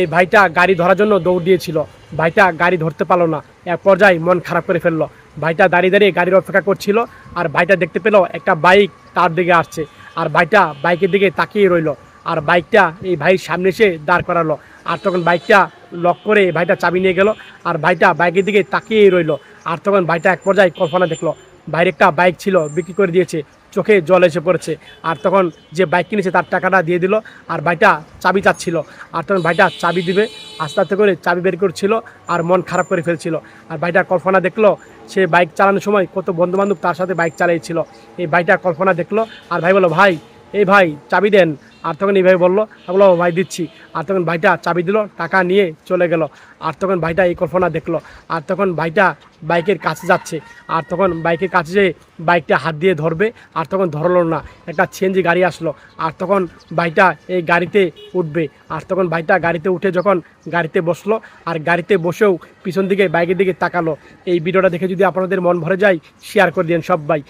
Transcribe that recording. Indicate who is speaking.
Speaker 1: এই ভাইটা গাড়ি ধরার জন্য দৌড় দিয়েছিল। ভাইটা গাড়ি ধরতে পারলো না, এক পর্যায়ে মন খারাপ করে ফেললো। ভাইটা দাঁড়িয়ে দাঁড়িয়ে গাড়ির অপেক্ষা করছিল, আর ভাইটা দেখতে পেল একটা বাইক তার দিকে আসছে। আর ভাইটা বাইকের দিকে তাকিয়ে রইলো, আর বাইকটা এই ভাইয়ের সামনে এসে দাঁড় করালো। আর তখন বাইকটা লক করে ভাইটা চাবি নিয়ে গেল, আর ভাইটা বাইকের দিকে তাকিয়েই রইলো। আর তখন ভাইটা এক পর্যায়ে কল্পনা দেখলো ভাইয়ের একটা বাইক ছিল বিক্রি করে দিয়েছে, চোখে জল এসে পড়েছে। আর তখন যে বাইক কিনেছে তার টাকাটা দিয়ে দিল, আর ভাইটা চাবি চাচ্ছিল। আর তখন ভাইটা চাবি দিবে আস্তে আস্তে করে চাবি বের করছিল, আর মন খারাপ করে ফেলছিল। আর ভাইটা কল্পনা দেখলো সে বাইক চালানোর সময় কত বন্ধুবান্ধব তার সাথে বাইক চালিয়েছিল। এই ভাইটা কল্পনা দেখলো, আর ভাই বললো, ভাই এই ভাই চাবি দেন। আর তখন এই ভাই বললো, বলো ভাই দিচ্ছি। আর তখন ভাইটা চাবি দিল, টাকা নিয়ে চলে গেল। আর তখন ভাইটা এই কল্পনা দেখলো। আর তখন ভাইটা বাইকের কাছে যাচ্ছে, আর তখন বাইকের কাছে যেয়ে বাইকটা হাত দিয়ে ধরবে, আর তখন ধরলো না। একটা সিএনজি গাড়ি আসলো, আর তখন ভাইটা এই গাড়িতে উঠবে। আর তখন ভাইটা গাড়িতে উঠে যখন গাড়িতে বসলো, আর গাড়িতে বসেও পিছন দিকে বাইকের দিকে তাকালো। এই ভিডিওটা দেখে যদি আপনাদের মন ভরে যায়, শেয়ার করে দিন সবাই।